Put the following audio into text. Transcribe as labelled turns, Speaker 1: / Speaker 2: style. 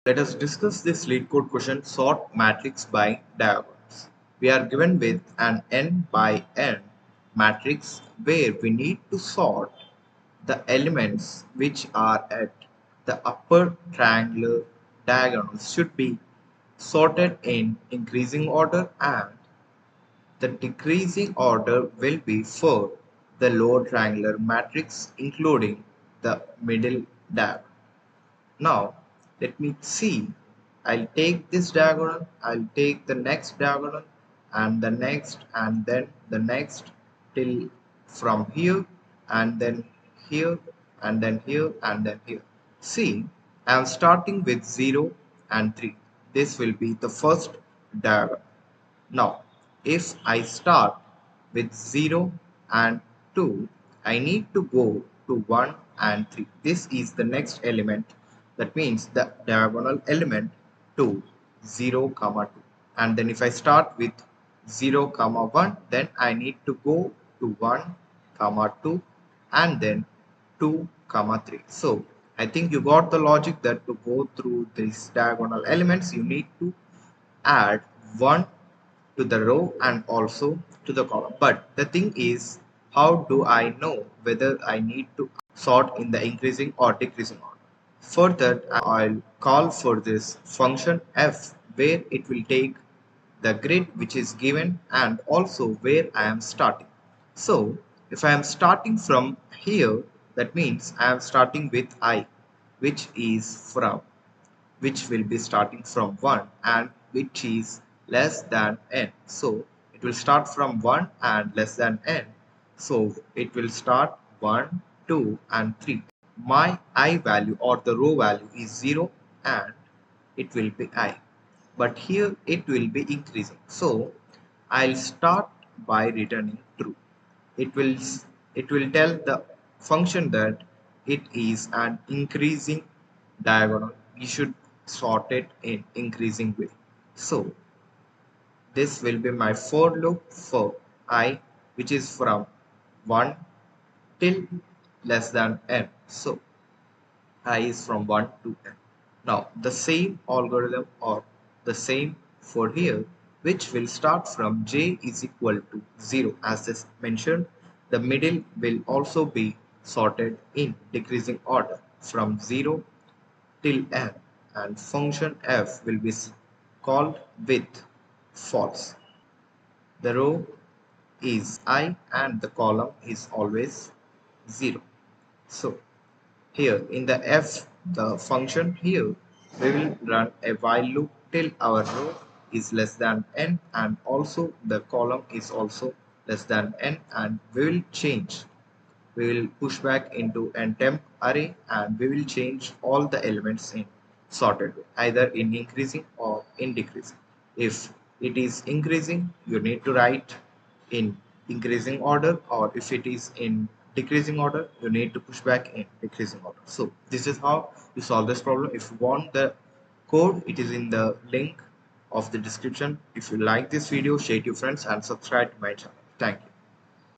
Speaker 1: Let us discuss this LeetCode question, sort matrix by diagonals. We are given with an n by n matrix where we need to sort the elements which are at the upper triangular diagonals should be sorted in increasing order, and the decreasing order will be for the lower triangular matrix including the middle diagonal. Now, let me see. I'll take this diagonal, I'll take the next diagonal, and the next, and then the next, till from here, and then here, and then here, and then here. See, I'm starting with 0 and 3. This will be the first diagonal. Now, if I start with 0 and 2, I need to go to 1 and 3. This is the next element. That means the diagonal element to 0, comma 2. And then if I start with 0, comma 1, then I need to go to 1, comma 2, and then 2, comma 3. So I think you got the logic that to go through these diagonal elements, you need to add 1 to the row and also to the column. But the thing is, how do I know whether I need to sort in the increasing or decreasing order? For that, I'll call for this function f, where it will take the grid which is given and also where I am starting. So if I am starting from here, that means I am starting with I, which is from, which will be starting from 1 and which is less than n. So it will start from 1 and less than n. So it will start 1, 2 and 3. My I value or the row value is 0 and it will be I. But here it will be increasing. So I'll start by returning true. It will tell the function that it is an increasing diagonal. We should sort it in increasing way. So this will be my for loop for I, which is from 1 till less than n. So I is from 1 to n. Now the same algorithm or the same for here, which will start from j is equal to 0 as this mentioned. The middle will also be sorted in decreasing order from 0 till n, and function f will be called with false. The row is I and the column is always 0. So here in the f, the function here, we will run a while loop till our row is less than n and also the column is also less than n, and we will change. We will push back into a temp array and we will change all the elements in sorted way, either in increasing or in decreasing. If it is increasing, you need to write in increasing order, or if it is in decreasing order, you need to push back in decreasing order. So this is how you solve this problem. If you want the code, it is in the link of the description. If you like this video, share it to your friends and subscribe to my channel. Thank you.